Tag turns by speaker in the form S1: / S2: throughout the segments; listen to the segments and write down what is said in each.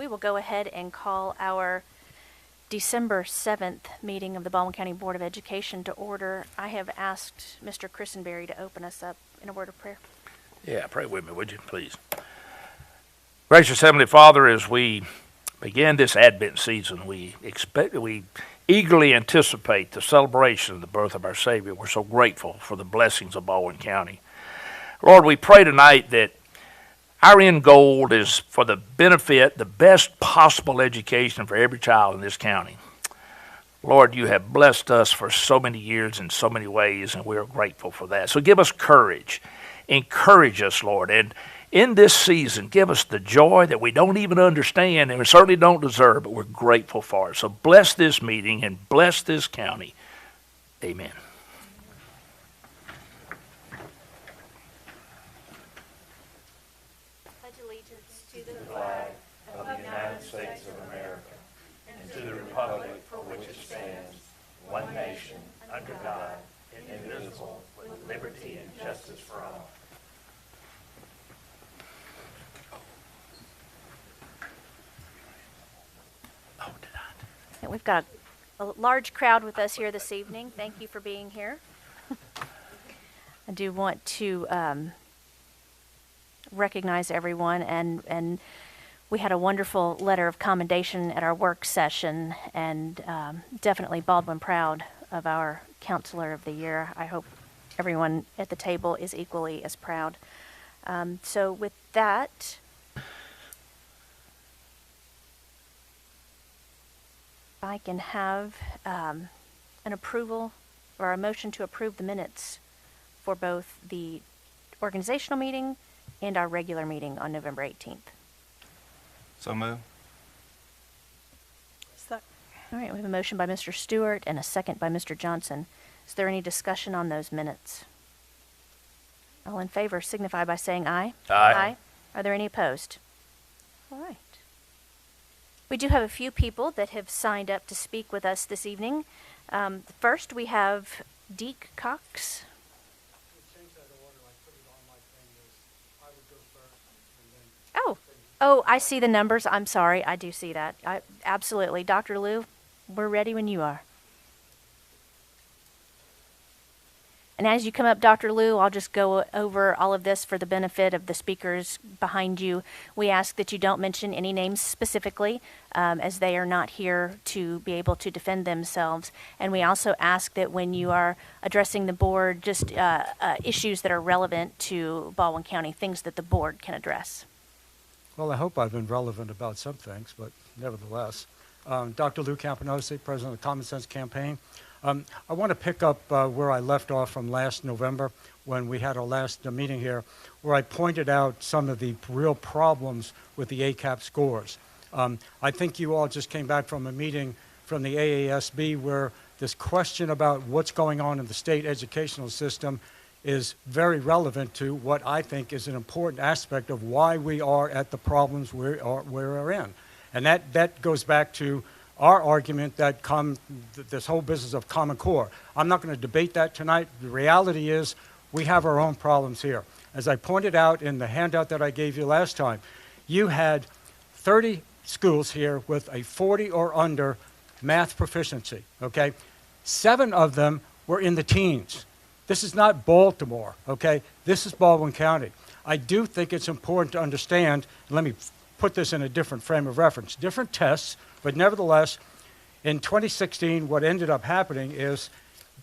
S1: we will go ahead and call our December 7th meeting of the Baldwin County Board of Education to order. I have asked Mr. Christenberry to open us up in a word of prayer.
S2: Yeah, pray with me, would you, please? Gracious Heavenly Father, as we begin this Advent season, we eagerly anticipate the celebration of the birth of our Savior. We're so grateful for the blessings of Baldwin County. Lord, we pray tonight that our end goal is for the benefit, the best possible education for every child in this county. Lord, you have blessed us for so many years in so many ways, and we are grateful for that. So give us courage. Encourage us, Lord. And in this season, give us the joy that we don't even understand and we certainly don't deserve, but we're grateful for it. So bless this meeting and bless this county. Amen.
S1: Pledge allegiance to the flag of the United States of America and to the republic for which it stands, one nation, under God, indivisible, with liberty and justice for all. We've got a large crowd with us here this evening. Thank you for being here. I do want to recognize everyone, and we had a wonderful letter of commendation at our work session, and definitely Baldwin proud of our Counselor of the Year. I hope everyone at the table is equally as proud. So with that, I can have an approval or a motion to approve the minutes for both the organizational meeting and our regular meeting on November 18th.
S3: So move.
S1: All right, we have a motion by Mr. Stewart and a second by Mr. Johnson. Is there any discussion on those minutes? All in favor signify by saying aye.
S2: Aye.
S1: Are there any opposed? All right. We do have a few people that have signed up to speak with us this evening. First, we have Deke Cox. Oh, I see the numbers. I'm sorry. I do see that. Absolutely. Dr. Liu, we're ready when you are. And as you come up, Dr. Liu, I'll just go over all of this for the benefit of the speakers behind you. We ask that you don't mention any names specifically, as they are not here to be able to defend themselves. And we also ask that when you are addressing the board, just issues that are relevant to Baldwin County, things that the board can address.
S4: Well, I hope I've been relevant about some things, but nevertheless. Dr. Lou Campanosi, President of the Common Sense Campaign. I want to pick up where I left off from last November when we had our last meeting here, where I pointed out some of the real problems with the ACAP scores. I think you all just came back from a meeting from the AASB where this question about what's going on in the state educational system is very relevant to what I think is an important aspect of why we are at the problems we're in. And that goes back to our argument that this whole business of Common Core. I'm not going to debate that tonight. The reality is we have our own problems here. As I pointed out in the handout that I gave you last time, you had 30 schools here with a 40 or under math proficiency, okay? 7 of them were in the teens. This is not Baltimore, okay? This is Baldwin County. I do think it's important to understand, let me put this in a different frame of reference, different tests, but nevertheless, in 2016, what ended up happening is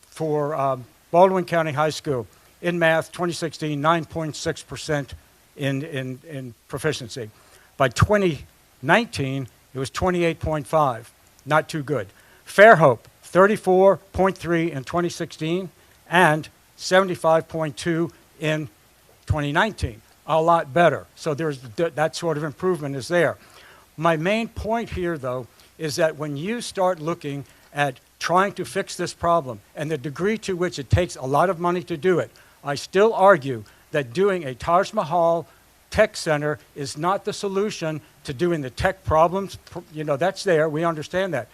S4: for Baldwin County High School, in math, 2016, 9.6% in proficiency. By 2019, it was 28.5, not too good. Fairhope, 34.3 in 2016, and 75.2 in 2019. A lot better. So there's that sort of improvement is there. My main point here, though, is that when you start looking at trying to fix this problem and the degree to which it takes a lot of money to do it, I still argue that doing a Taj Mahal tech center is not the solution to doing the tech problems. You know, that's there. We understand that.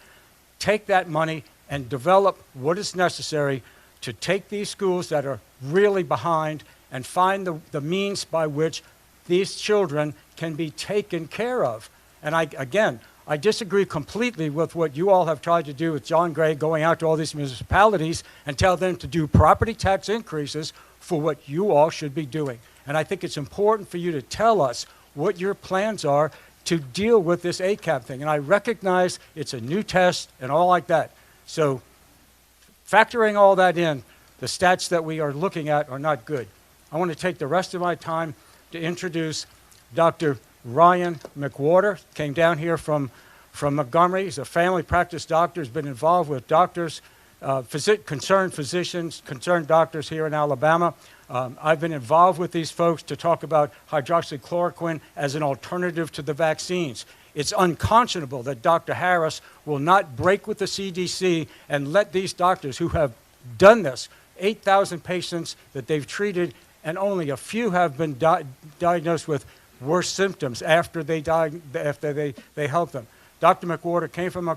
S4: Take that money and develop what is necessary to take these schools that are really behind and find the means by which these children can be taken care of. And I disagree completely with what you all have tried to do with John Gray going out to all these municipalities and tell them to do property tax increases for what you all should be doing. And I think it's important for you to tell us what your plans are to deal with this ACAP thing. And I recognize it's a new test and all like that. So factoring all that in, the stats that we are looking at are not good. I want to take the rest of my time to introduce Dr. Ryan McWhorter. Came down here from Montgomery. He's a family practice doctor. He's been involved with doctors, concerned physicians, concerned doctors here in Alabama. I've been involved with these folks to talk about hydroxychloroquine as an alternative to the vaccines. It's unconscionable that Dr. Harris will not break with the CDC and let these doctors who have done this, 8,000 patients that they've treated, and only a few have been diagnosed with worse symptoms after they help them. Dr. McWhorter came from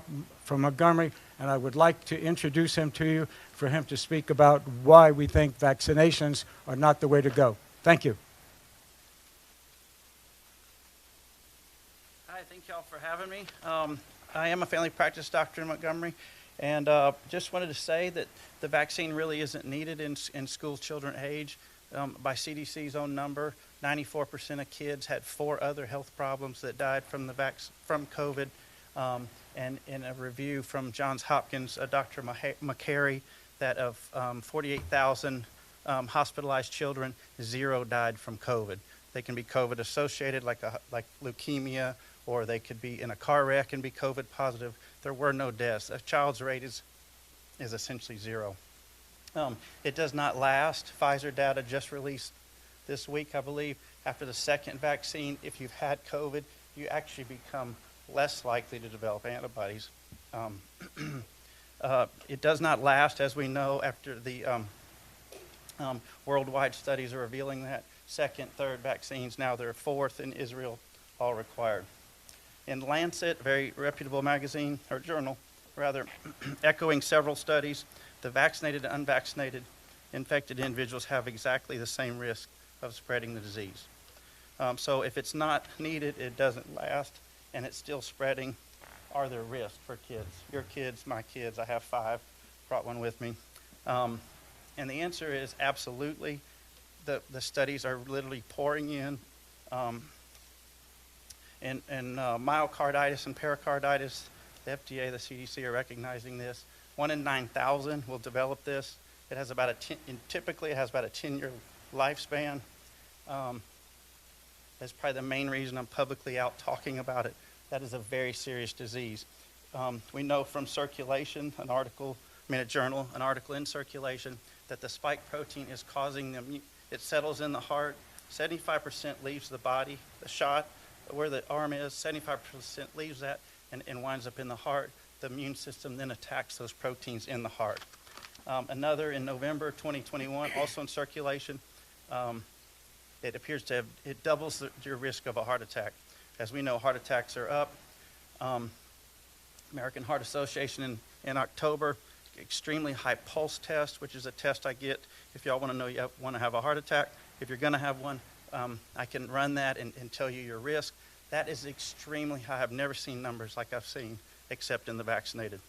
S4: Montgomery, and I would like to introduce him to you for him to speak about why we think vaccinations are not the way to go. Thank you.
S5: Hi, thank y'all for having me. I am a family practice doctor in Montgomery, and just wanted to say that the vaccine really isn't needed in school children age. By CDC's own number, 94% of kids had 4 other health problems that died from COVID. And in a review from Johns Hopkins, Dr. McCary, that of 48,000 hospitalized children, 0 died from COVID. They can be COVID associated, like leukemia, or they could be in a car wreck and be COVID positive. There were no deaths. A child's rate is essentially 0. It does not last. Pfizer data just released this week, I believe. After the second vaccine, if you've had COVID, you actually become less likely to develop antibodies. It does not last, as we know, after the worldwide studies are revealing that. Second, third vaccines, now they're 4th in Israel, all required. In Lancet, a very reputable magazine, or journal, rather, echoing several studies, the vaccinated and unvaccinated infected individuals have exactly the same risk of spreading the disease. So if it's not needed, it doesn't last, and it's still spreading. Are there risks for kids? Your kids, my kids, I have 5, brought one with me. And the answer is absolutely. The studies are literally pouring in. And myocarditis and pericarditis, the FDA, the CDC are recognizing this. 1 in 9,000 will develop this. It has about typically it has about a 10-year lifespan. That's probably the main reason I'm publicly out talking about it. That is a very serious disease. We know from Circulation, an article in Circulation, that the spike protein is causing them. It settles in the heart. 75% leaves the body, the shot, where the arm is, 75% leaves that and winds up in the heart. The immune system then attacks those proteins in the heart. Another in November 2021, also in Circulation, it appears to have, it doubles your risk of a heart attack. As we know, heart attacks are up. American Heart Association in October, extremely high pulse test, which is a test I get if y'all want to know you want to have a heart attack. If you're going to have one, I can run that and tell you your risk. That is extremely high. I've never seen numbers like I've seen, except in the vaccinated.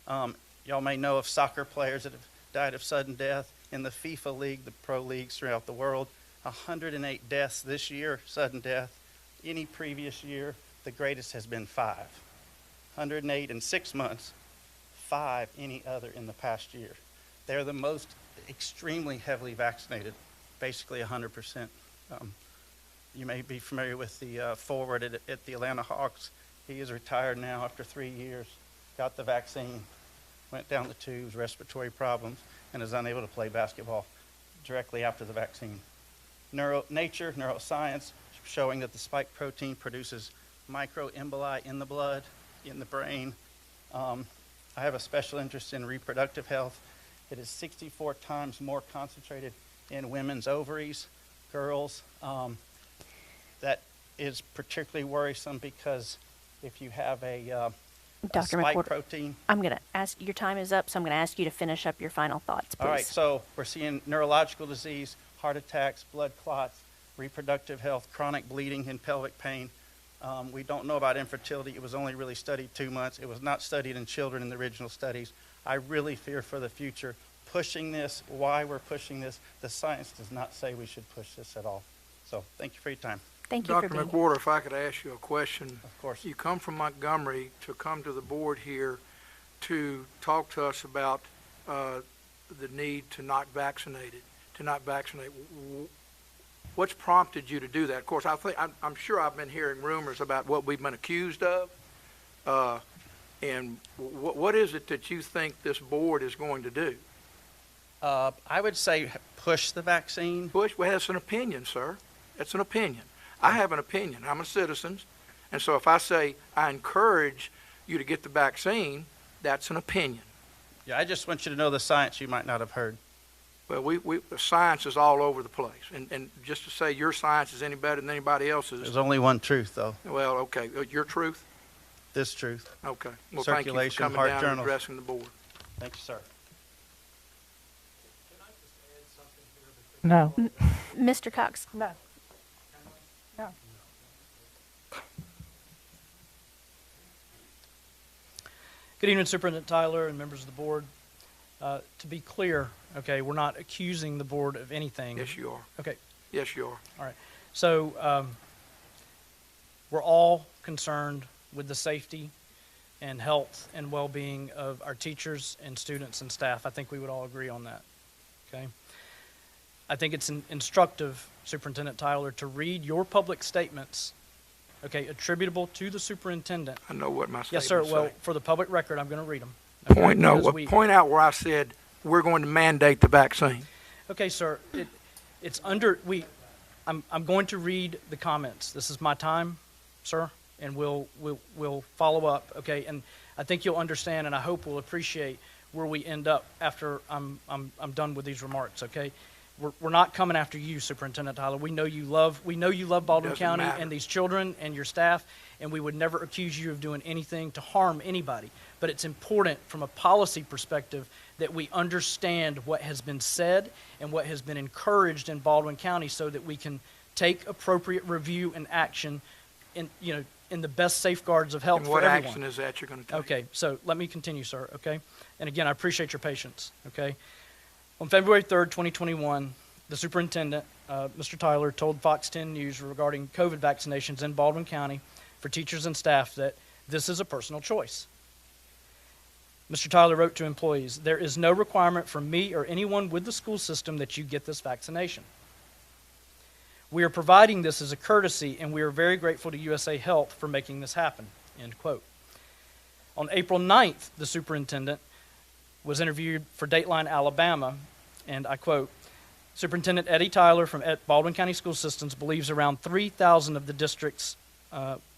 S5: Y'all may know of soccer players that have died of sudden death. In the FIFA league, the pro leagues throughout the world, 108 deaths this year, sudden death. Any previous year, the greatest has been 5. 108 in 6 months, 5 any other in the past year. They're the most extremely heavily vaccinated, basically 100%. You may be familiar with the forward at the Atlanta Hawks. He is retired now after 3 years, got the vaccine, went down the tubes, respiratory problems, and is unable to play basketball directly after the vaccine. Nature, neuroscience, showing that the spike protein produces microemboli in the blood, in the brain. I have a special interest in reproductive health. It is 64 times more concentrated in women's ovaries, girls. That is particularly worrisome because if you have a spike protein.
S1: I'm going to ask, your time is up, so I'm going to ask you to finish up your final thoughts, please.
S5: All right, so we're seeing neurological disease, heart attacks, blood clots, reproductive health, chronic bleeding and pelvic pain, We don't know about infertility. It was only really studied 2 months. It was not studied in children in the original studies. I really fear for the future. Pushing this, why we're pushing this, the science does not say we should push this at all. So thank you for your time.
S1: Thank you for
S6: Dr.
S1: being here.
S6: McWhorter, if I could ask you a question.
S5: Of course.
S6: You come from Montgomery to come to the board here to talk to us about the need to not vaccinate. What's prompted you to do that? Of course, I'm sure I've been hearing rumors about what we've been accused of. And what is it that you think this board is going to do?
S5: I would say push the vaccine.
S6: Bush, well, that's an opinion, sir. That's an opinion. I have an opinion. I'm a citizen. And so if I say I encourage you to get the vaccine, that's an opinion.
S5: Yeah, I just want you to know the science you might not have heard.
S6: Well, the science is all over the place. And just to say your science is any better than anybody else's,
S5: There's only one truth, though.
S6: well, okay. Your truth?
S5: This truth.
S6: Okay. Well,
S5: Circulation,
S6: thank you for
S5: heart
S6: coming down and
S5: journals.
S6: addressing the board.
S5: Thank you, sir.
S7: No.
S1: Mr. Cox.
S7: No. No.
S8: Good evening, Superintendent Tyler and members of the board. To be clear, okay, we're not accusing the board of anything.
S6: Yes, you are.
S8: Okay,
S6: Yes, you are.
S8: so we're all concerned with the safety and health and well-being of our teachers and students and staff. I think we would all agree on that, okay? I think it's instructive, Superintendent Tyler, to read your public statements, okay, attributable to the superintendent.
S6: I know what my
S8: Yes,
S6: statements
S8: sir.
S6: say.
S8: Well, for the public record, I'm going to read them.
S6: Point out where I said we're going to mandate the vaccine.
S8: Okay, sir. I'm going to read the comments. This is my time, sir, and we'll follow up. Okay, and I think you'll understand, and I hope we'll appreciate where we end up after I'm done with these remarks. Okay. We're not coming after you, Superintendent Tyler. We know you love Baldwin
S6: Doesn't
S8: County
S6: matter.
S8: and these children and your staff, and we would never accuse you of doing anything to harm anybody. But it's important from a policy perspective that we understand what has been said and what has been encouraged in Baldwin County so that we can take appropriate review and action in the best safeguards of health
S6: And
S8: for
S6: what
S8: everyone.
S6: action is that you're going to take?
S8: Okay, so let me continue, sir, okay? And again, I appreciate your patience, okay? On February 3rd, 2021, the superintendent, Mr. Tyler, told Fox 10 News regarding COVID vaccinations in Baldwin County for teachers and staff that this is a personal choice. Mr. Tyler wrote to employees, "There is no requirement from me or anyone with the school system that you get this vaccination. We are providing this as a courtesy, and we are very grateful to USA Health for making this happen," end quote. On April 9th, the superintendent was interviewed for Dateline Alabama, and I quote, "Superintendent Eddie Tyler from Baldwin County School Systems believes around 3,000 of the district's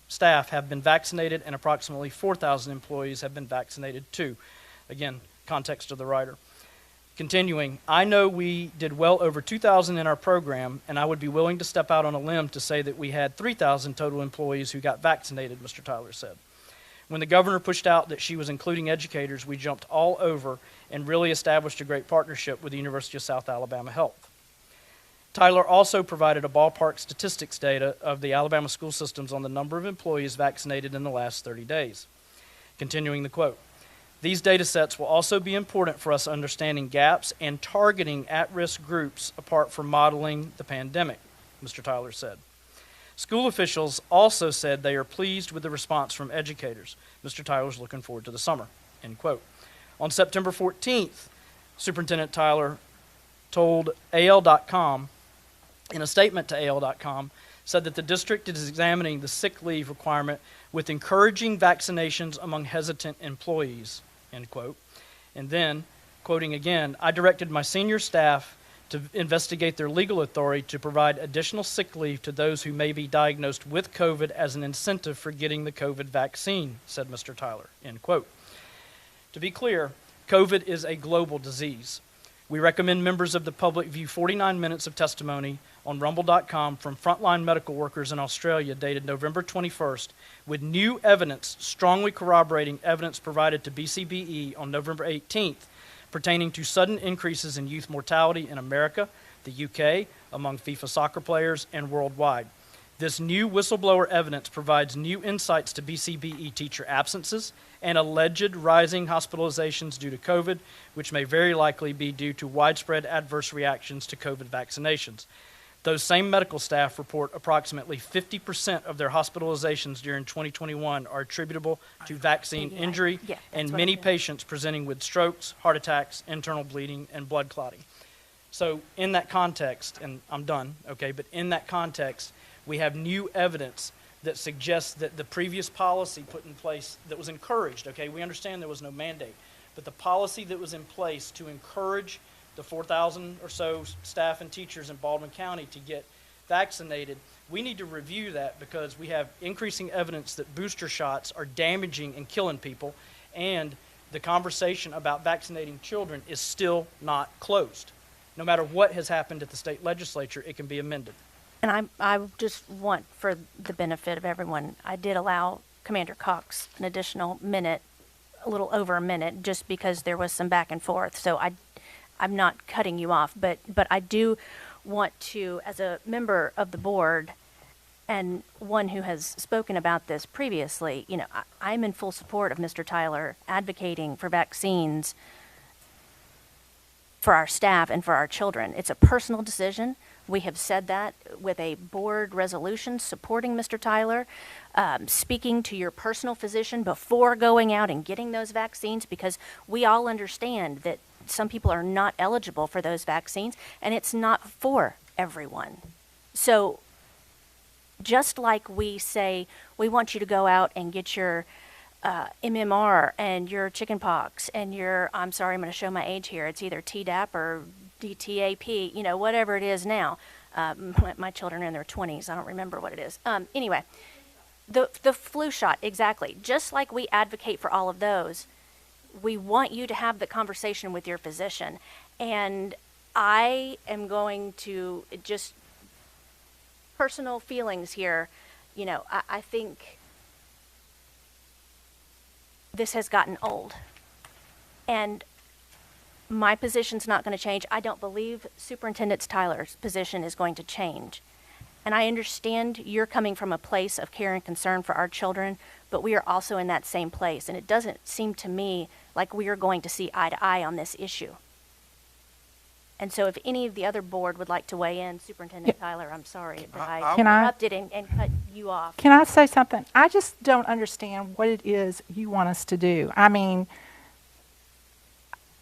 S8: staff have been vaccinated and approximately 4,000 employees have been vaccinated too." Again, context of the writer. Continuing, "I know we did well over 2,000 in our program, and I would be willing to step out on a limb to say that we had 3,000 total employees who got vaccinated," Mr. Tyler said. "When the governor pushed out that she was including educators, we jumped all over and really established a great partnership with the University of South Alabama Health." Tyler also provided a ballpark statistics data of the Alabama school systems on the number of employees vaccinated in the last 30 days. Continuing the quote, "These data sets will also be important for us understanding gaps and targeting at-risk groups apart from modeling the pandemic," Mr. Tyler said. School officials also said they are pleased with the response from educators. Mr. Tyler's looking forward to the summer, end quote. On September 14th, Superintendent Tyler told AL.com, in a statement to AL.com, said that the district is examining the sick leave requirement with encouraging vaccinations among hesitant employees, end quote. And then, quoting again, "I directed my senior staff to investigate their legal authority to provide additional sick leave to those who may be diagnosed with COVID as an incentive for getting the COVID vaccine," said Mr. Tyler, end quote. To be clear, COVID is a global disease. We recommend members of the public view 49 minutes of testimony on rumble.com from frontline medical workers in Australia dated November 21st with new evidence strongly corroborating evidence provided to BCBE on November 18th pertaining to sudden increases in youth mortality in America, the UK, among FIFA soccer players, and worldwide. This new whistleblower evidence provides new insights to BCBE teacher absences and alleged rising hospitalizations due to COVID, which may very likely be due to widespread adverse reactions to COVID vaccinations. Those same medical staff report approximately 50% of their hospitalizations during 2021 are attributable to vaccine injury,
S1: Yeah,
S8: and
S1: that's what
S8: many
S1: I meant.
S8: patients presenting with strokes, heart attacks, internal bleeding, and blood clotting. So in that context, and I'm done, okay, but in that context, we have new evidence that suggests that the previous policy put in place that was encouraged, okay, we understand there was no mandate, but the policy that was in place to encourage the 4,000 or so staff and teachers in Baldwin County to get vaccinated, we need to review that because we have increasing evidence that booster shots are damaging and killing people, and the conversation about vaccinating children is still not closed. No matter what has happened at the state legislature, it can be amended.
S1: And I just want, for the benefit of everyone, I did allow Commander Cox an additional minute, a little over a minute, just because there was some back and forth. So I'm not cutting you off, but I do want to, as a member of the board and one who has spoken about this previously, you know, I'm in full support of Mr. Tyler advocating for vaccines for our staff and for our children. It's a personal decision. We have said that with a board resolution supporting Mr. Tyler, speaking to your personal physician before going out and getting those vaccines, because we all understand that some people are not eligible for those vaccines, and it's not for everyone. So just like we say, we want you to go out and get your MMR and your chickenpox and your, I'm sorry, I'm going to show my age here. It's either Tdap or DTAP, you know, whatever it is now. My children are in their 20s. I don't remember what it is. Anyway, the flu shot, exactly. Just like we advocate for all of those, we want you to have the conversation with your physician. And I am going to just personal feelings here. You know, I think this has gotten old. And my position's not going to change. I don't believe Superintendent Tyler's position is going to change. And I understand you're coming from a place of care and concern for our children, but we are also in that same place. And it doesn't seem to me like we are going to see eye to eye on this issue. And so if any of the other board would like to weigh in, Superintendent Tyler, I'm sorry that I
S7: Can I-
S1: interrupted and cut you off.
S7: Can I say something? I just don't understand what it is you want us to do. I mean,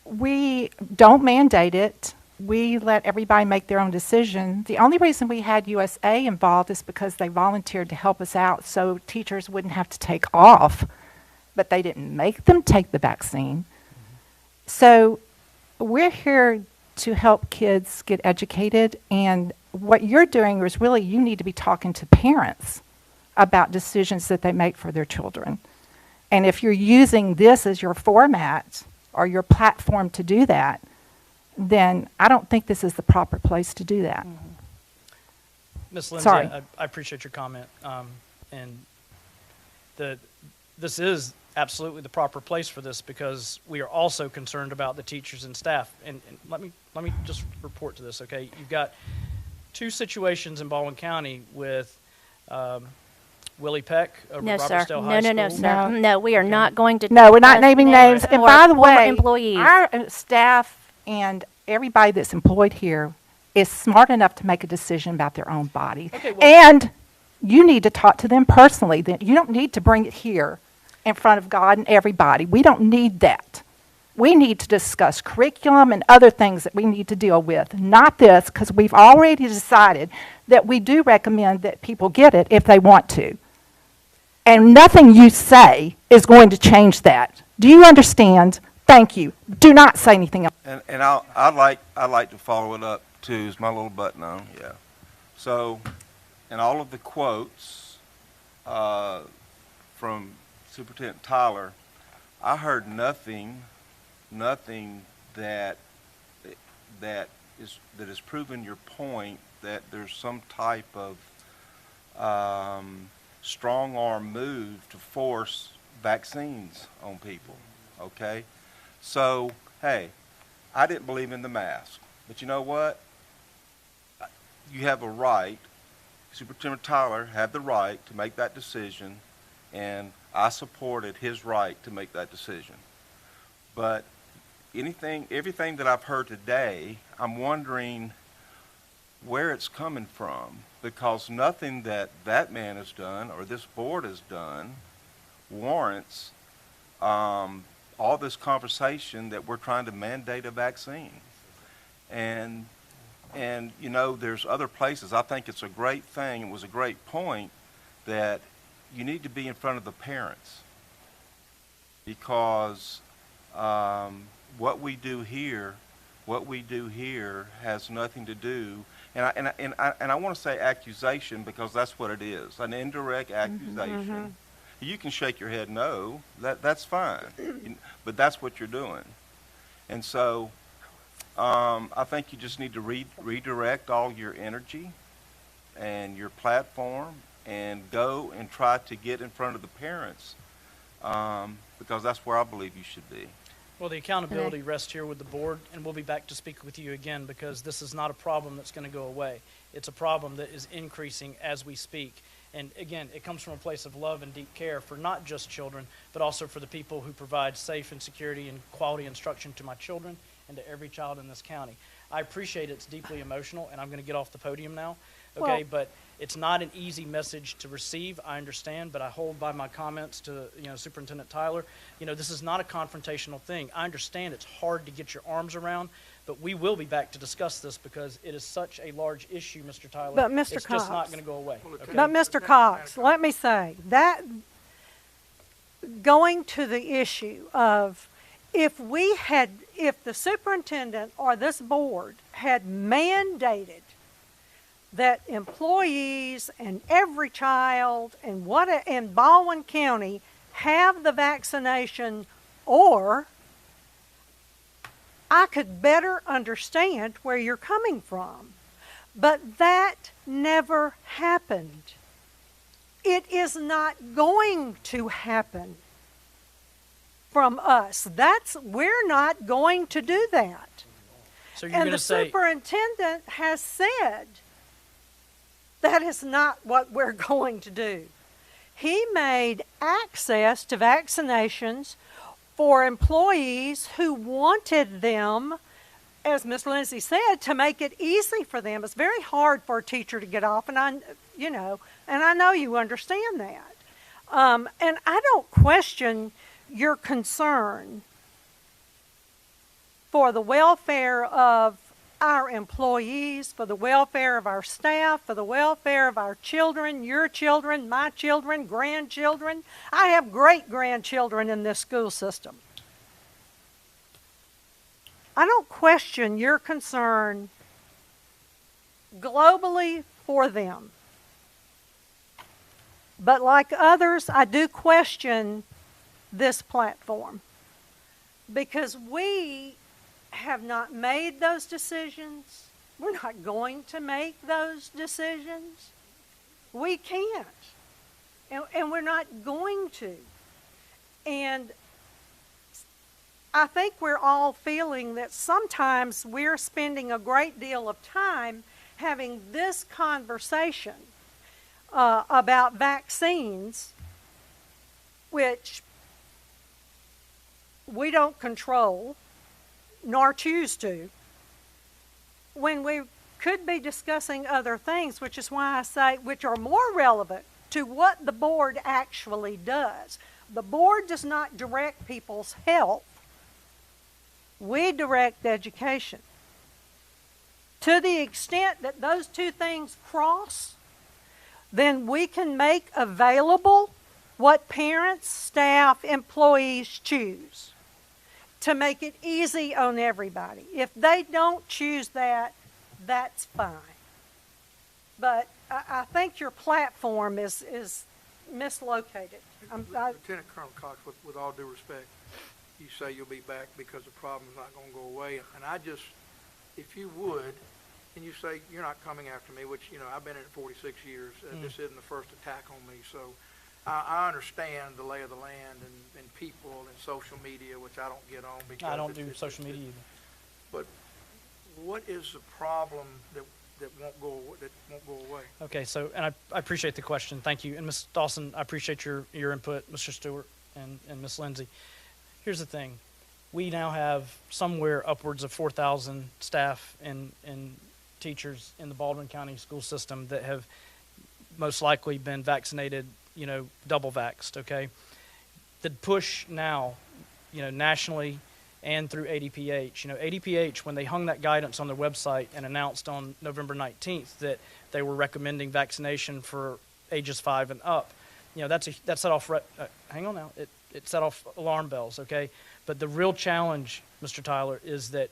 S7: we don't mandate it. We let everybody make their own decision. The only reason we had USA involved is because they volunteered to help us out so teachers wouldn't have to take off, but they didn't make them take the vaccine. So we're here to help kids get educated, and what you're doing is really you need to be talking to parents about decisions that they make for their children. And if you're using this as your format or your platform to do that, then I don't think this is the proper place to do that.
S8: Ms. Lindsay,
S7: Sorry.
S8: I appreciate your comment. And this is absolutely the proper place for this because we are also concerned about the teachers and staff. And let me just report to this, okay? You've got two situations in Baldwin County with Willie Peck of
S1: No,
S8: Robert
S1: sir.
S8: Stell High School.
S1: No, sir.
S7: No.
S1: No, we are not going to.
S7: No, we're not
S1: discuss
S7: naming names. And
S1: or
S7: by the
S1: former
S7: way,
S1: employees.
S7: our staff and everybody that's employed here is smart enough to make a decision about their own body.
S8: Okay, well-
S7: And you need to talk to them personally. You don't need to bring it here in front of God and everybody. We don't need that. We need to discuss curriculum and other things that we need to deal with, not this, because we've already decided that we do recommend that people get it if they want to. And nothing you say is going to change that. Do you understand? Thank you. Do not say anything else.
S3: And I'd like to follow it up too. Is my little button on? Yeah. So, in all of the quotes from Superintendent Tyler, I heard nothing that is proving your point that there's some type of strong arm move to force vaccines on people. Okay. So, hey, I didn't believe in the mask. But you know what? You have a right Superintendent Tyler had the right to make that decision, and I supported his right to make that decision. But everything that I've heard today, I'm wondering where it's coming from, because nothing that that man has done or this board has done warrants all this conversation that we're trying to mandate a vaccine. And you know, there's other places. I think it's a great thing. It was a great point that you need to be in front of the parents, because what we do here has nothing to do. And I want to say accusation, because that's what it is, an indirect accusation. You can shake your head no, that's fine, but that's what you're doing. And so I think you just need to redirect all your energy and your platform and go and try to get in front of the parents, because that's where I believe you should be.
S8: Well, the accountability rests here with the board, and we'll be back to speak with you again, because this is not a problem that's going to go away. It's a problem that is increasing as we speak. And again, it comes from a place of love and deep care for not just children, but also for the people who provide safe and security and quality instruction to my children and to every child in this county. I appreciate it's deeply emotional, and I'm going to get off the podium now, okay? But it's not an easy message to receive, I understand, but I hold by my comments to, Superintendent Tyler. This is not a confrontational thing. I understand it's hard to get your arms around, but we will be back to discuss this, because it is such a large issue, Mr. Tyler.
S9: But Mr.
S8: It's
S9: Cox,
S8: just not going to go away. Okay?
S9: But Mr. Cox, let me say that going to the issue of if the superintendent or this board had mandated that employees and every child in Baldwin County have the vaccination, or I could better understand where you're coming from. But that never happened. It is not going to happen from us. We're not going to do that.
S8: So you're going to say,
S9: and the superintendent has said that is not what we're going to do. He made access to vaccinations for employees who wanted them, as Ms. Lindsay said, to make it easy for them. It's very hard for a teacher to get off, and I know you understand that. And I don't question your concern for the welfare of our employees, for the welfare of our staff, for the welfare of our children, your children, my children, grandchildren. I have great-grandchildren in this school system. I don't question your concern globally for them. But like others, I do question this platform, because we have not made those decisions. We're not going to make those decisions. We can't. And we're not going to. And I think we're all feeling that sometimes we're spending a great deal of time having this conversation about vaccines, which we don't control nor choose to, when we could be discussing other things, which is why I say, which are more relevant to what the board actually does. The board does not direct people's health. We direct education. To the extent that those two things cross, then we can make available what parents, staff, employees choose to make it easy on everybody. If they don't choose that, that's fine. But I think your platform is mislocated.
S6: Lieutenant Colonel Cox, with all due respect, you say you'll be back because the problem's not going to go away. And I just, if you would, and you say you're not coming after me, which, I've been in it 46 years. This isn't the first attack on me. So I understand the lay of the land and people and social media, which I don't get on because
S8: I don't do social media either.
S6: But what is the problem that that won't go away.
S8: Okay, so, and I appreciate the question. Thank you. And Ms. Dawson, I appreciate your input, Mr. Stewart and Ms. Lindsay. Here's the thing. We now have somewhere upwards of 4,000 staff and teachers in the Baldwin County school system that have most likely been vaccinated, double vaxxed, okay? The push now, nationally and through ADPH. ADPH, when they hung that guidance on their website and announced on November 19th that they were recommending vaccination for ages 5 and up, that set off, hang on now, it set off alarm bells, okay? But the real challenge, Mr. Tyler, is that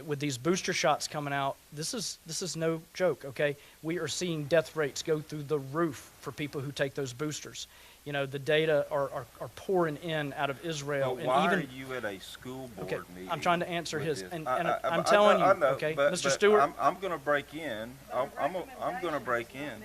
S8: with these booster shots coming out, this is no joke, okay? We are seeing death rates go through the roof for people who take those boosters. The data are pouring in out of Israel.
S3: Well,
S8: and
S3: why
S8: even,
S3: are you at a school board
S8: okay,
S3: meeting?
S8: I'm trying to answer
S3: with
S8: his,
S3: this?
S8: and
S3: I
S8: I'm telling you,
S3: I know,
S8: okay,
S3: but,
S8: Mr.
S3: but
S8: Stewart.
S3: I'm going to break in. I'm going to break in.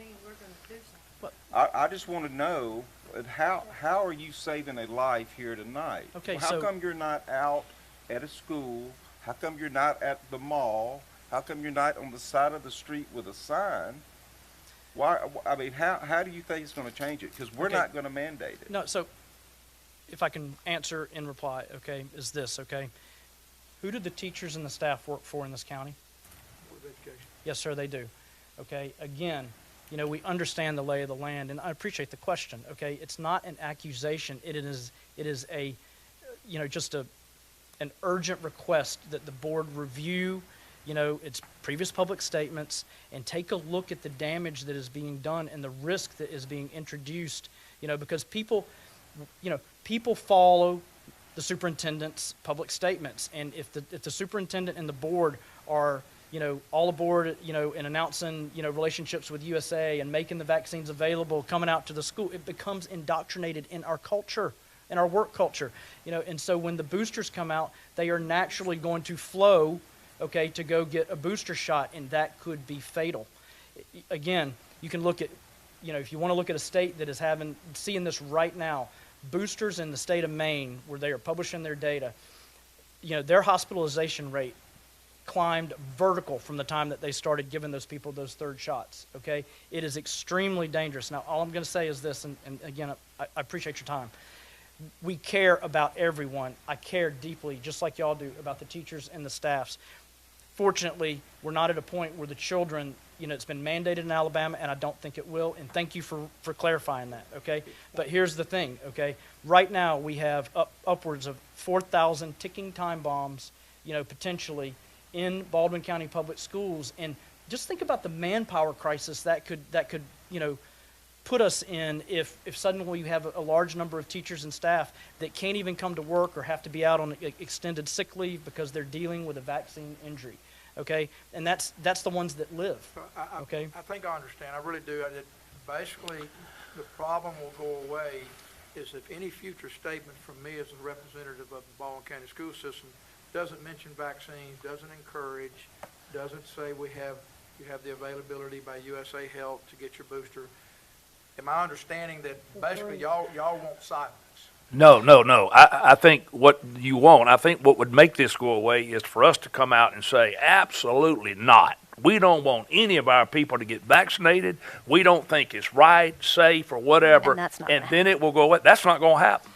S3: I just want to know how are you saving a life here tonight?
S8: Okay,
S3: how come you're not out at a school? How come you're not at the mall? How come you're not on the side of the street with a sign? Why? I mean, how do you think it's going to change it? Because we're
S8: Okay.
S3: not going to mandate it.
S8: No, so if I can answer in reply, okay, is this, okay? Who do the teachers and the staff work for in this county?
S6: Board of Education.
S8: Yes, sir, they do. Okay, again, we understand the lay of the land, and I appreciate the question, okay? It's not an accusation. It is a, just an urgent request that the board review, its previous public statements and take a look at the damage that is being done and the risk that is being introduced, because people follow the superintendent's public statements. And if the superintendent and the board are, all aboard, and announcing, relationships with USA and making the vaccines available, coming out to the school, it becomes indoctrinated in our culture, in our work culture, and so when the boosters come out, they are naturally going to flow, okay, to go get a booster shot, and that could be fatal. Again, you can look at, if you want to look at a state that is seeing this right now, boosters in the state of Maine, where they are publishing their data, their hospitalization rate climbed vertical from the time that they started giving those people those third shots, okay? It is extremely dangerous. Now, all I'm going to say is this, and again, I appreciate your time. We care about everyone. I care deeply, just like y'all do, about the teachers and the staffs. Fortunately, we're not at a point where the children, it's been mandated in Alabama, and I don't think it will, and thank you for clarifying that, okay? But here's the thing, okay? Right now, we have upwards of 4,000 ticking time bombs, potentially in Baldwin County Public Schools, and just think about the manpower crisis that could put us in if suddenly you have a large number of teachers and staff that can't even come to work or have to be out on extended sick leave because they're dealing with a vaccine injury, okay? And that's the ones that live, okay?
S6: I think I understand. I really do. Basically, the problem will go away is if any future statement from me as a representative of the Baldwin County school system doesn't mention vaccines, doesn't encourage, doesn't say you have the availability by USA Health to get your booster. Am I understanding that basically y'all want silence?
S2: No. I think what would make this go away is for us to come out and say, absolutely not. We don't want any of our people to get vaccinated. We don't think it's right, safe, or whatever.
S1: And that's not
S2: and
S1: gonna
S2: then it will go away. That's not going to happen.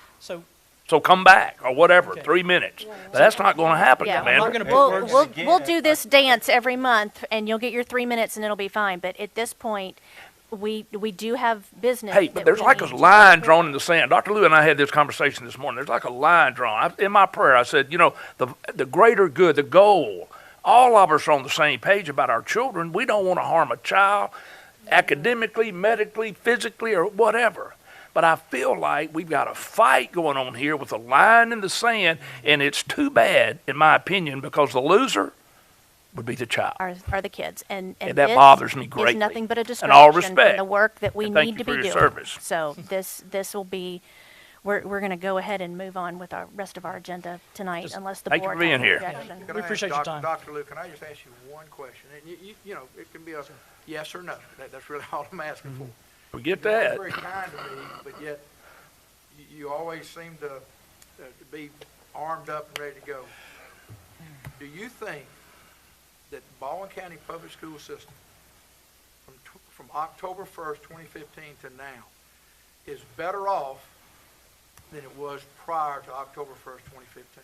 S8: So
S2: come back or whatever,
S8: Okay.
S2: 3 minutes. But that's not going to happen,
S1: Yeah,
S2: Commander.
S8: I'm not gonna put words
S1: we'll do this dance every month, and you'll get your 3 minutes, and it'll be fine. But at this point, we do have business.
S2: Hey, but
S1: that
S2: there's
S1: we
S2: like a
S1: need to
S2: line
S1: take care
S2: drawn
S1: of.
S2: in the sand. Dr. Lou and I had this conversation this morning. There's like a line drawn. In my prayer, I said, the greater good, the goal, all of us are on the same page about our children. We don't want to harm a child academically, medically, physically, or whatever. But I feel like we've got a fight going on here with a line in the sand, and it's too bad, in my opinion, because the loser would be the child.
S1: Are the kids, and
S2: that
S1: this
S2: bothers me greatly.
S1: Is nothing but a
S2: In
S1: distraction
S2: all respect.
S1: from the work that we
S2: And thank
S1: need
S2: you
S1: to
S2: for
S1: be
S2: your
S1: doing.
S2: service.
S1: So this will be. We're going to go ahead and move on with our rest of our agenda tonight,
S8: Just
S1: unless the
S2: thank you
S1: board
S2: for being
S1: has an
S2: here.
S1: objection.
S6: Can
S8: We
S6: I
S8: appreciate
S6: ask
S8: your time.
S6: Dr. Lou, can I just ask you one question? And it can be a yes or no. That's really all I'm asking for.
S2: We get
S6: You're
S2: that.
S6: very kind to me, but yet you always seem to be armed up and ready to go. Do you think that the Baldwin County Public School System October 1st, 2015 to now is better off than it was prior to October 1st, 2015?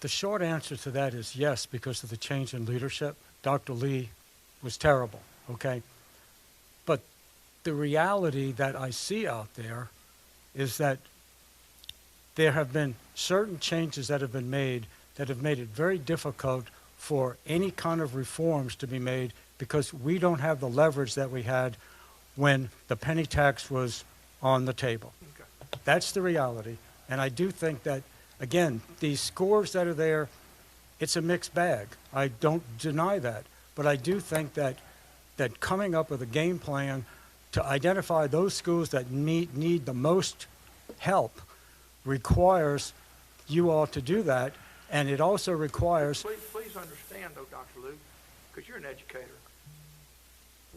S4: The short answer to that is yes, because of the change in leadership. Dr. Lee was terrible, okay? But the reality that I see out there is that there have been certain changes that have been made that have made it very difficult for any kind of reforms to be made because we don't have the leverage that we had when the penny tax was on the table.
S6: Okay.
S4: That's the reality. And I do think that, again, these scores that are there, it's a mixed bag. I don't deny that. But I do think that coming up with a game plan to identify those schools that need the most help requires you all to do that. And it also requires...
S6: Please understand, though, Dr. Lou, because you're an educator.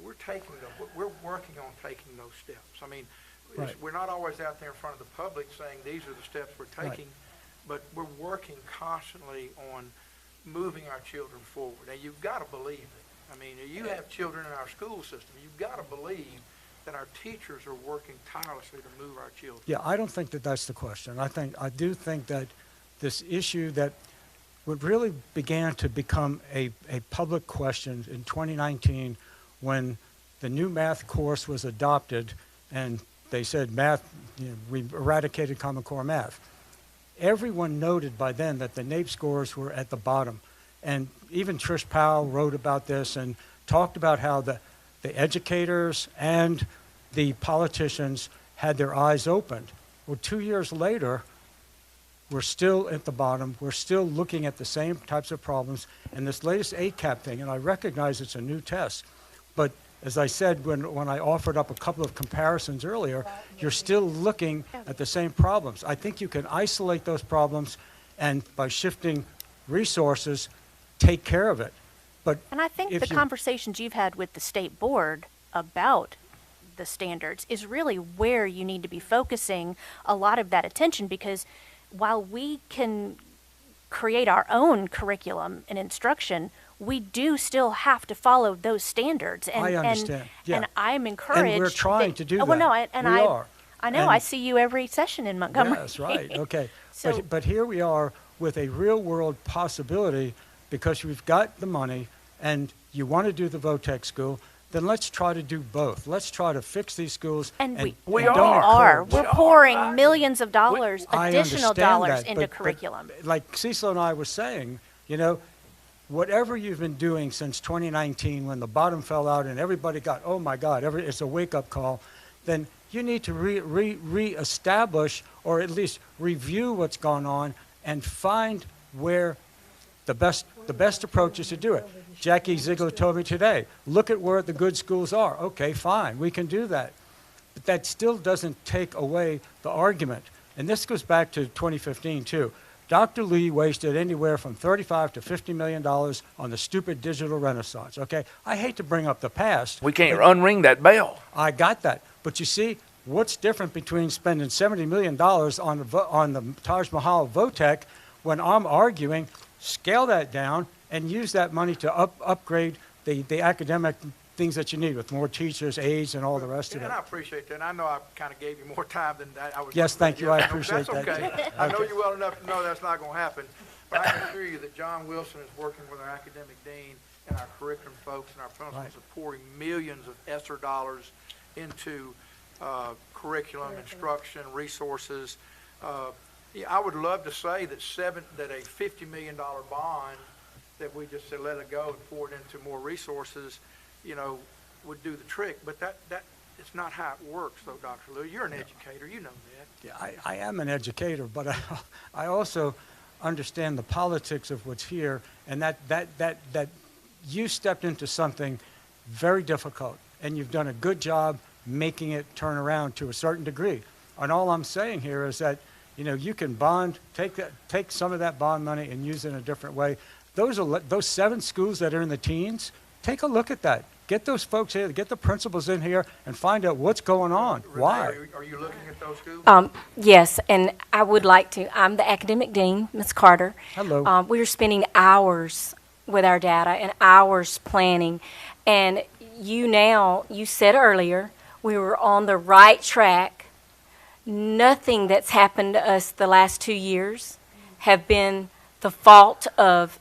S6: We're working on taking those steps. I mean,
S4: Right.
S6: we're not always out there in front of the public saying these are the steps we're taking, but we're working constantly on moving our children forward. Now, you've got to believe it. I mean, you have children in our school system. You've got to believe that our teachers are working tirelessly to move our children.
S4: Yeah, I don't think that that's the question. I do think that this issue that what really began to become a public question in 2019 when the new math course was adopted and they said math, we eradicated Common Core math. Everyone noted by then that the NAEP scores were at the bottom. And even Trish Powell wrote about this and talked about how the educators and the politicians had their eyes opened. Well, 2 years later, we're still at the bottom. We're still looking at the same types of problems. And this latest ACAP thing, and I recognize it's a new test, but as I said when I offered up a couple of comparisons earlier, you're still looking at the same problems. I think you can isolate those problems and by shifting resources, take care of it. But
S1: And I think the conversations you've had with the state board about the standards is really where you need to be focusing a lot of that attention, because while we can create our own curriculum and instruction, we do still have to follow those standards. And,
S4: I understand.
S1: And I'm encouraged.
S4: And we're trying to do that.
S1: Well, no,
S4: we are.
S1: I know.
S4: And
S1: I see you every session in Montgomery.
S4: Yes, right. Okay.
S1: So,
S4: but here we are with a real-world possibility because we've got the money and you want to do the VOTEC school, then let's try to do both. Let's try to fix these schools.
S1: and we
S4: don't
S1: are.
S4: encourage-
S1: We're pouring millions of dollars,
S4: I
S1: additional
S4: understand
S1: dollars
S4: that,
S1: into
S4: but
S1: curriculum.
S4: like Cecil and I were saying, whatever you've been doing since 2019 when the bottom fell out and everybody got, oh my God, it's a wake-up call, then you need to reestablish or at least review what's gone on and find where the best approach is to do it. Jackie Ziegler told me today, look at where the good schools are. Okay, fine, we can do that. But that still doesn't take away the argument. And this goes back to 2015 too. Dr. Lee wasted anywhere from $35 to $50 million on the stupid digital renaissance, okay? I hate to bring up the past.
S2: We can't unring that bell.
S4: I got that. But you see, what's different between spending $70 million on the Taj Mahal VOTEC when I'm arguing, scale that down and use that money to upgrade the academic things that you need with more teachers, aides, and all the rest of it.
S6: And I appreciate that. And I know I kind of gave you more time than I was.
S4: Yes, thank you. I
S6: That's
S4: appreciate that.
S6: That's okay. I know you well enough to know that's not going to happen. But I can assure you that John Wilson is working with our academic dean and our curriculum folks and our principals
S4: Right.
S6: are pouring millions of ESSER dollars into curriculum, instruction, resources. I would love to say that a $50 million bond that we just said let it go and pour it into more resources, would do the trick. But that it's not how it works, though, Dr. Lou. You're an educator. You know that.
S4: Yeah, I am an educator, but I also understand the politics of what's here, and that you stepped into something very difficult, and you've done a good job making it turn around to a certain degree. And all I'm saying here is that you can take some of that bond money and use it in a different way. Those 7 schools that are in the teens, take a look at that. Get those folks here, get the principals in here, and find out what's going on.
S6: Renee,
S4: Why?
S6: Are you looking at those schools?
S10: Yes, and I would like to. I'm the academic dean, Ms. Carter.
S4: Hello.
S10: We are spending hours with our data and hours planning. And, you said earlier, we were on the right track. Nothing that's happened to us the last 2 years have been the fault of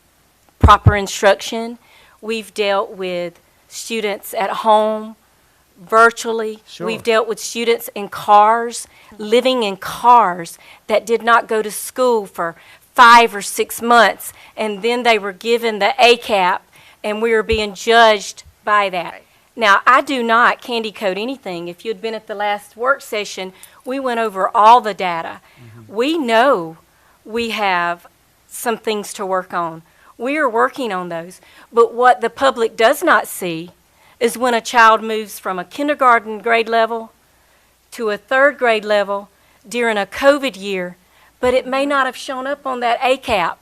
S10: proper instruction. We've dealt with students at home, virtually.
S4: Sure.
S10: We've dealt with students in cars, living in cars that did not go to school for 5 or 6 months, and then they were given the ACAP, and we were being judged by that.
S1: Right.
S10: Now, I do not candy coat anything. If you had been at the last work session, we went over all the data. We know we have some things to work on. We are working on those. But what the public does not see is when a child moves from a kindergarten grade level to a 3rd grade level during a COVID year, but it may not have shown up on that ACAP.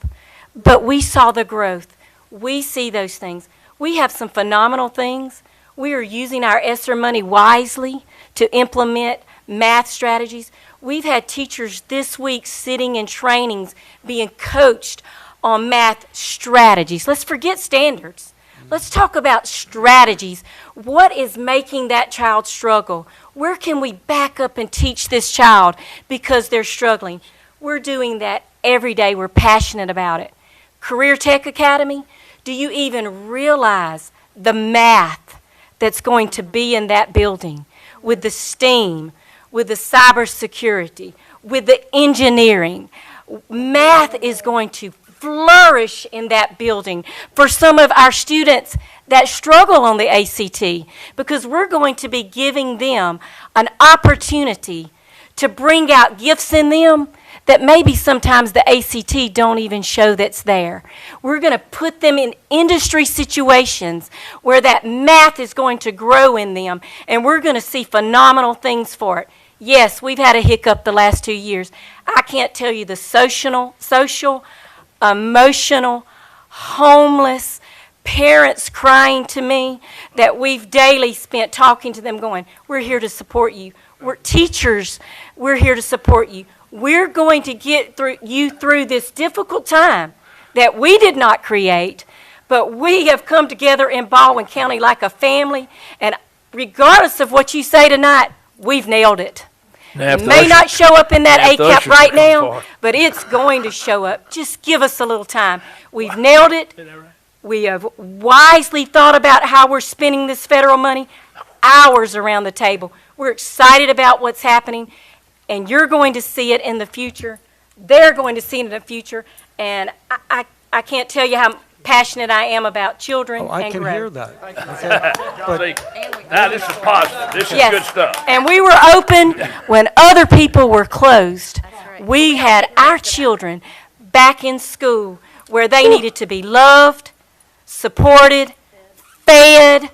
S10: But we saw the growth. We see those things. We have some phenomenal things. We are using our ESSER money wisely to implement math strategies. We've had teachers this week sitting in trainings being coached on math strategies. Let's forget standards. Let's talk about strategies. What is making that child struggle? Where can we back up and teach this child because they're struggling? We're doing that every day. We're passionate about it. Career Tech Academy, do you even realize the math that's going to be in that building with the STEAM, with the cybersecurity, with the engineering? Math is going to flourish in that building for some of our students that struggle on the ACT, because we're going to be giving them an opportunity to bring out gifts in them that maybe sometimes the ACT don't even show that's there. We're going to put them in industry situations where that math is going to grow in them, and we're going to see phenomenal things for it. Yes, we've had a hiccup the last 2 years. I can't tell you the social, emotional, homeless, parents crying to me that we've daily spent talking to them going, we're here to support you. We're teachers, we're here to support you. We're going to get you through this difficult time that we did not create, but we have come together in Baldwin County like a family, and regardless of what you say tonight, we've nailed it. It may not show up in that ACAP right now, but it's going to show up. Just give us a little time. We've nailed it. We have wisely thought about how we're spending this federal money, hours around the table. We're excited about what's happening, and you're going to see it in the future. They're going to see it in the future, and I can't tell you how passionate I am about children and growth.
S4: I can hear that. Okay.
S2: Now this is positive. This is good stuff.
S10: And we were open when other people were closed. We had our children back in school where they needed to be loved, supported, fed,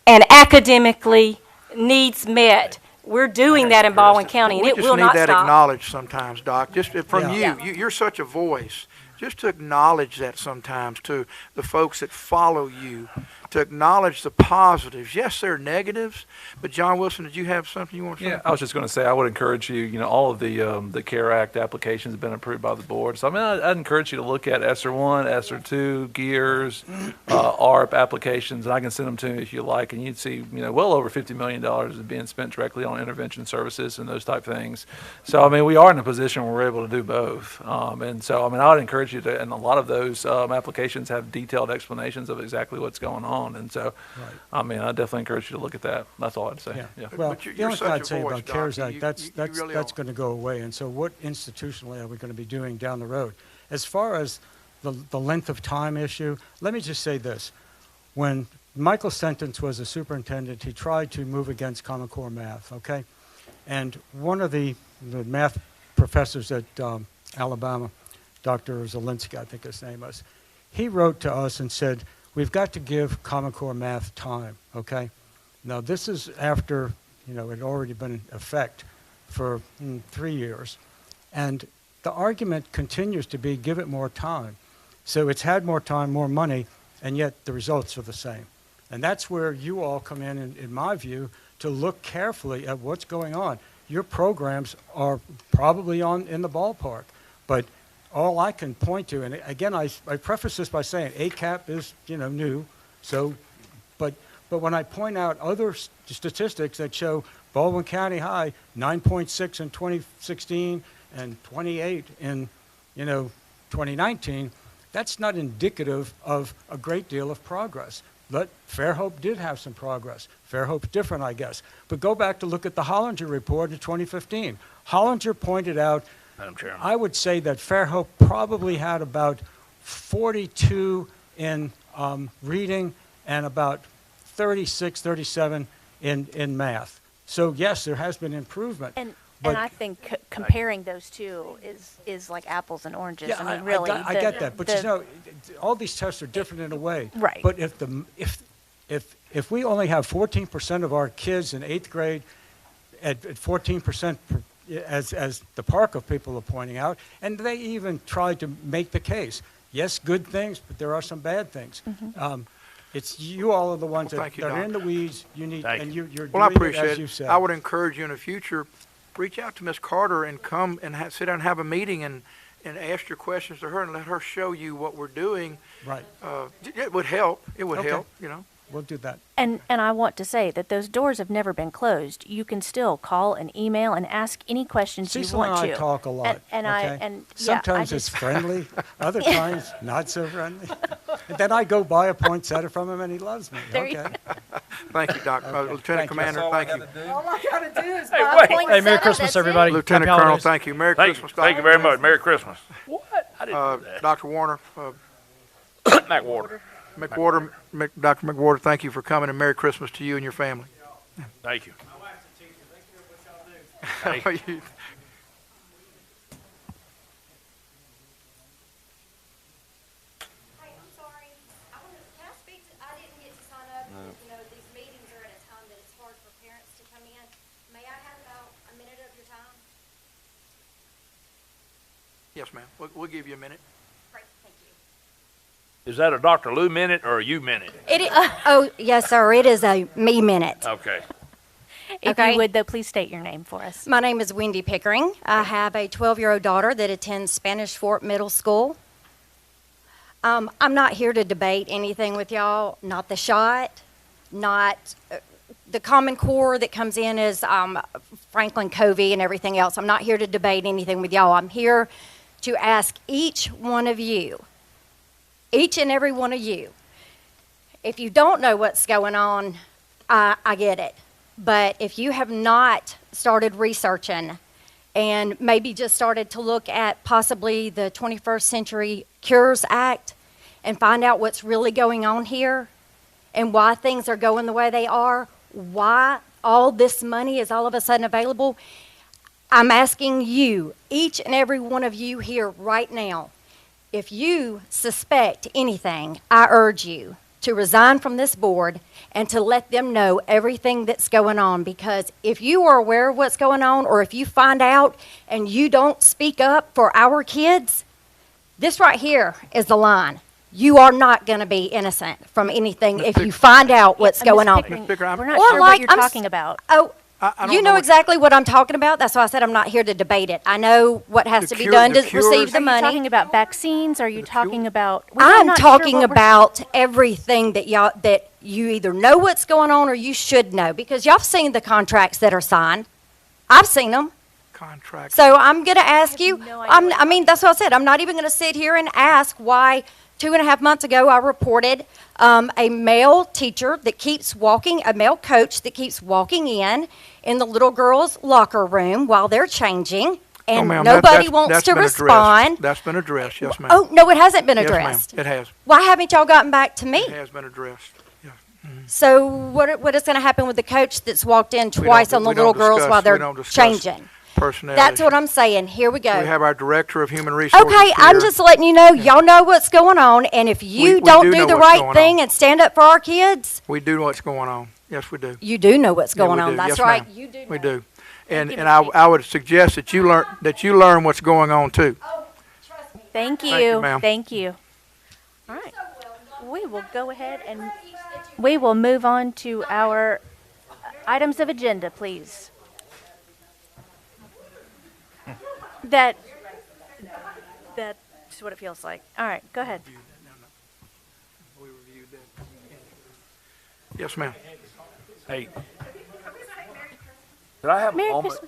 S10: and academically needs met. We're doing that in Baldwin County, and it will not
S11: We just need that
S10: stop.
S11: acknowledged sometimes, Doc, just from
S4: Yeah.
S11: you're such a voice. Just to acknowledge that sometimes to the folks that follow you, to acknowledge the positives. Yes, there are negatives, but John Wilson, did you have something you want to say?
S12: Yeah, I was just going to say, I would encourage you, all of the CARE Act applications have been approved by the board. So, I mean, I'd encourage you to look at ESSER 1, ESSER 2, GEARS, ARP applications, and I can send them to you if you like, and you'd see, well over $50 million is being spent directly on intervention services and those type things. So, I mean, we are in a position where we're able to do both. And so, I mean, I would encourage you to, and a lot of those applications have detailed explanations of exactly what's going on. And so, I mean, I definitely encourage you to look at that. That's all I'd say. Yeah.
S4: Well,
S11: But
S4: the
S11: you're
S4: only thing
S11: such
S4: I'd
S11: a
S4: say
S11: voice,
S4: about
S11: Doc.
S4: CARES Act,
S11: You
S4: that's
S11: really
S4: going
S11: are.
S4: to go away. And so what institutionally are we going to be doing down the road? As far as the length of time issue, let me just say this. When Michael Sentence was a superintendent, he tried to move against Common Core math, okay? And one of the math professors at Alabama, Dr. Zielinski, I think his name was, he wrote to us and said, we've got to give Common Core math time, okay? Now, this is after, it had already been in effect for 3 years. And the argument continues to be give it more time. So it's had more time, more money, and yet the results are the same. And that's where you all come in my view, to look carefully at what's going on. Your programs are probably in the ballpark, but all I can point to, and again, I preface this by saying ACAP is, new, so, but But when I point out other statistics that show Baldwin County High 9.6 in 2016 and 28 in 2019, that's not indicative of a great deal of progress. But Fairhope did have some progress. Fairhope's different, I guess. But go back to look at the Hollinger report in 2015. Hollinger pointed out,
S2: Madam Chairman.
S4: I would say that Fairhope probably had about 42 in reading and about 36, 37 in math. So yes, there has been improvement.
S1: And
S4: but
S1: I think comparing those two is like apples and oranges.
S4: yeah,
S1: I mean, really.
S4: I get that, but all these tests are different in a way.
S1: Right.
S4: But if we only have 14% of our kids in 8th grade at 14%, as the Parker people are pointing out, and they even tried to make the case. Yes, good things, but there are some bad things.
S1: Mm-hmm.
S4: It's you all are the ones
S11: Well,
S4: that
S11: thank you,
S4: are in the
S11: Doc.
S4: weeds. You need,
S2: Thank
S4: and
S2: you.
S4: you're
S11: Well, I
S4: doing it
S11: appreciate
S4: as you
S11: it.
S4: said.
S11: I would encourage you in the future, reach out to Ms. Carter and come and sit down and have a meeting and ask your questions to her and let her show you what we're doing.
S4: Right.
S11: It would help. It would
S4: Okay.
S11: help,
S4: We'll do that.
S1: And I want to say that those doors have never been closed. You can still call and email and ask any questions
S4: Cecil
S1: you
S4: and
S1: want
S4: I
S1: to.
S4: talk a lot.
S1: And
S4: okay?
S1: yeah,
S4: Sometimes
S1: I
S4: it's
S1: just,
S4: friendly, other times not so friendly. And then I go buy a poinsettia from him and he loves me.
S1: There you
S4: Okay.
S11: Thank you, Doc. Lieutenant
S4: Thank you.
S11: Commander, thank you.
S9: All I gotta do is
S2: Hey,
S9: buy
S2: wait.
S9: points.
S8: Hey, Merry Christmas, everybody.
S11: Lieutenant
S8: Happy
S11: Colonel,
S8: holidays.
S11: thank you. Merry
S2: Thank
S11: Christmas,
S2: you. Thank you
S11: Doc.
S2: very much. Merry Christmas. What? I didn't do that.
S11: Dr. Warner,
S2: Mac Water.
S11: Dr. McWhorter, thank you for coming, and Merry Christmas to you and your family.
S2: Thank you.
S11: You-
S13: Hey, I'm sorry. Can I speak to, I didn't get to sign up. These meetings are at a time that it's hard for parents to come in. May I have about a minute of your time?
S11: Yes, ma'am. We'll give you a minute.
S13: Great, thank you.
S2: Is that a Dr. Lou minute or a you minute?
S13: Oh, yes, sir. It is a me minute.
S2: Okay.
S1: if
S13: Okay.
S1: you would, though, please state your name for us.
S13: My name is Wendy Pickering. I have a 12-year-old daughter that attends Spanish Fort Middle School. I'm not here to debate anything with y'all, not the shot, not the Common Core that comes in as Franklin Covey and everything else. I'm not here to debate anything with y'all. I'm here to ask each one of you, each and every one of you, if you don't know what's going on, I get it. But if you have not started researching and maybe just started to look at possibly the 21st Century Cures Act and find out what's really going on here and why things are going the way they are, why all this money is all of a sudden available, I'm asking you, each and every one of you here right now, if you suspect anything, I urge you to resign from this board and to let them know everything that's going on, because if you are aware of what's going on, or if you find out and you don't speak up for our kids, this right here is the line. You are not going to be innocent from anything if you find out what's going on.
S11: Ms. Pickering,
S1: We're not
S13: Or
S1: sure
S13: like,
S1: what you're
S13: I'm
S1: talking about.
S13: Oh,
S11: I don't
S13: you know
S11: what-
S13: exactly what I'm talking about. That's why I said I'm not here to debate it. I know what has
S11: The
S13: to be
S11: cure-
S13: done
S11: the
S13: to
S11: cures-
S13: receive
S1: Are
S13: the
S1: you
S13: money.
S1: talking about vaccines? Are you talking about?
S13: I'm
S1: not sure
S13: talking
S1: what we're-
S13: about everything that you either know what's going on or you should know, because y'all have seen the contracts that are signed. I've seen them.
S11: Contract.
S13: So I'm going to ask you,
S1: no idea what
S13: I mean, that's what I said. I'm not even going to sit here and ask why 2.5 months ago I reported a male teacher that keeps walking, a male coach that keeps walking in the little girls' locker room while they're changing, and
S11: Oh, ma'am,
S13: nobody wants
S11: that's
S13: to
S11: been addressed.
S13: respond.
S11: That's been addressed, yes, ma'am.
S13: Oh, no, it hasn't been
S11: Yes, ma'am.
S13: addressed.
S11: It has.
S13: Why haven't y'all gotten back to me?
S11: It has been addressed. Yeah.
S13: So what is going to happen with the coach that's walked in twice on the
S11: we don't
S13: little girls
S11: discuss-
S13: while
S11: we
S13: they're
S11: don't discuss
S13: changing?
S11: Personnel
S13: That's what
S11: issues.
S13: I'm saying. Here we go.
S11: We have our Director of Human Resources
S13: Okay, I'm
S11: here.
S13: just letting you know, y'all know what's going on, and if you
S11: we
S13: don't
S11: do
S13: do
S11: know
S13: the
S11: what's
S13: right
S11: going
S13: thing
S11: on.
S13: and stand up for our kids,
S11: We do know what's going on. Yes, we do.
S13: you do know what's
S11: Yeah,
S13: going
S11: we
S13: on.
S11: do.
S13: That's
S11: Yes,
S13: right.
S11: ma'am.
S13: You do.
S11: We
S13: know.
S11: do. And
S1: you,
S11: and
S1: Ms.
S11: I would suggest that you learn what's going on too.
S1: Thank you.
S11: Thank you, ma'am.
S1: Thank you. All right. We will go ahead and we will move on to our items of agenda, please. That's what it feels like. All right, go ahead.
S6: We reviewed that.
S11: Yes, ma'am.
S2: Hey, did I have a
S1: Merry
S2: moment?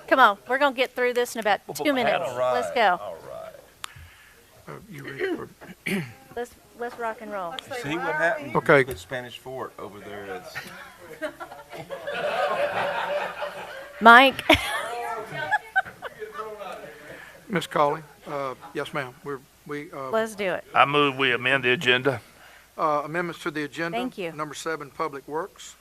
S1: Come on, we're going to get through this in about 2 minutes.
S3: All right.
S1: Let's go.
S3: All right.
S11: You ready for?
S1: Let's rock and roll.
S3: See what happened?
S11: Okay.
S3: Put Spanish Fort over there.
S1: Mike,
S11: Ms. Colley, yes, ma'am.
S1: let's do it.
S2: I move we amend the agenda.
S11: Amendments to the agenda.
S1: Thank you.
S11: Number 7, Public Works.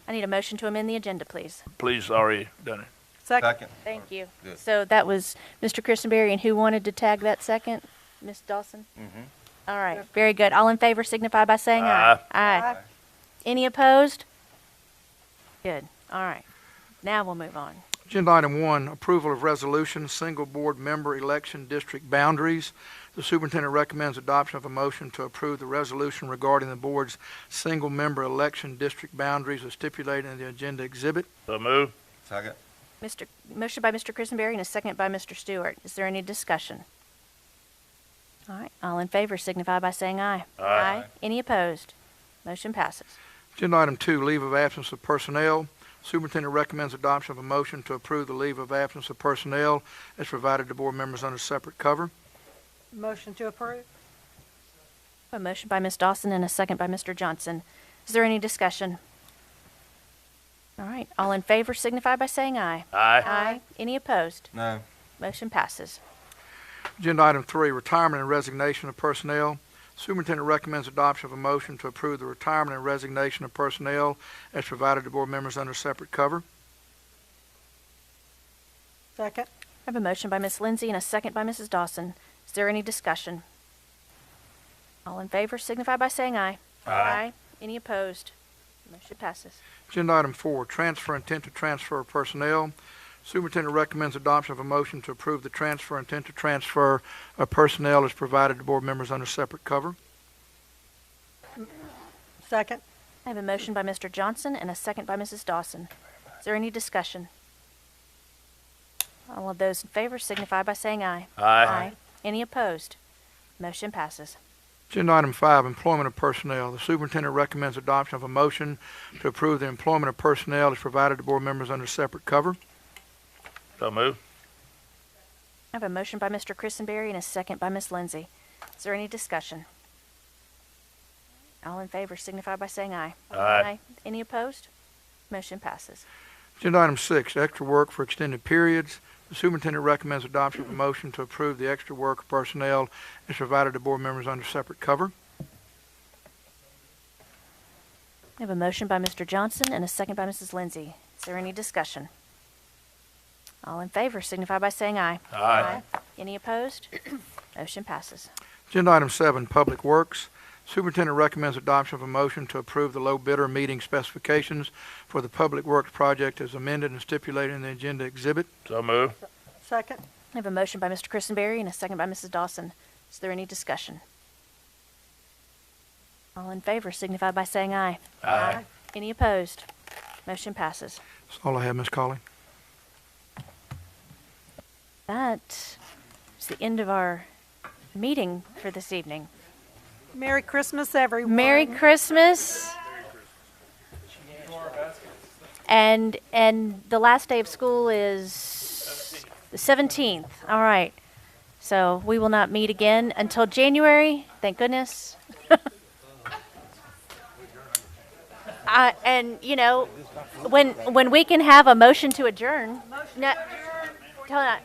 S1: I need a motion to amend the agenda, please.
S2: Please, already done it.
S3: Second.
S1: Thank you.
S3: Good.
S1: So that was Mr. Christenberry, and who wanted to tag that second? Ms. Dawson?
S3: Mm-hmm.
S1: All right, very good. All in favor signify by saying aye.
S2: Aye.
S1: Aye. Any opposed? Good. All right. Now we'll move on.
S11: Agenda item 1, approval of resolution, single board member election district boundaries. The superintendent recommends adoption of a motion to approve the resolution regarding the board's single member election district boundaries as stipulated in the agenda exhibit.
S2: So move.
S3: Second.
S1: Motion by Mr. Christenberry and a second by Mr. Stewart. Is there any discussion? All right. All in favor signify by saying aye.
S2: Aye.
S1: Any opposed? Motion passes.
S11: Agenda item 2, leave of absence of personnel. Superintendent recommends adoption of a motion to approve the leave of absence of personnel as provided to board members under separate cover.
S9: Motion to approve.
S1: A motion by Ms. Dawson and a second by Mr. Johnson. Is there any discussion? All right. All in favor signify by saying aye.
S2: Aye.
S1: Aye. Any opposed?
S3: No.
S1: Motion passes.
S11: Agenda item 3, retirement and resignation of personnel. Superintendent recommends adoption of a motion to approve the retirement and resignation of personnel as provided to board members under separate cover.
S9: Second.
S1: I have a motion by Ms. Lindsay and a second by Mrs. Dawson. Is there any discussion? All in favor signify by saying aye.
S2: Aye.
S1: Any opposed? Motion passes.
S11: Agenda item 4, transfer intent to transfer of personnel. Superintendent recommends adoption of a motion to approve the transfer intent to transfer of personnel as provided to board members under separate cover.
S9: Second.
S1: I have a motion by Mr. Johnson and a second by Mrs. Dawson. Is there any discussion? All of those in favor signify by saying aye.
S2: Aye.
S1: Any opposed? Motion passes.
S11: Agenda item 5, employment of personnel. The superintendent recommends adoption of a motion to approve the employment of personnel as provided to board members under separate cover.
S2: So move.
S1: I have a motion by Mr. Christenberry and a second by Ms. Lindsay. Is there any discussion? All in favor signify by saying aye.
S2: Aye.
S1: Any opposed? Motion passes.
S11: Agenda item 6, extra work for extended periods. The superintendent recommends adoption of a motion to approve the extra work of personnel as provided to board members under separate cover.
S1: I have a motion by Mr. Johnson and a second by Mrs. Lindsay. Is there any discussion? All in favor signify by saying aye.
S2: Aye.
S1: Any opposed? Motion passes.
S11: Agenda item 7, public works. Superintendent recommends adoption of a motion to approve the low bidder meeting specifications for the public works project as amended and stipulated in the agenda exhibit.
S2: So move.
S9: Second.
S1: I have a motion by Mr. Christenberry and a second by Mrs. Dawson. Is there any discussion? All in favor signify by saying aye.
S2: Aye.
S1: Any opposed? Motion passes.
S11: That's all I have, Ms. Colley.
S1: That is the end of our meeting for this evening.
S9: Merry Christmas, everyone.
S1: Merry Christmas. And the last day of school is the 17th. All right. So we will not meet again until January. Thank goodness. And you know, when we can have a motion to adjourn. No, hold on.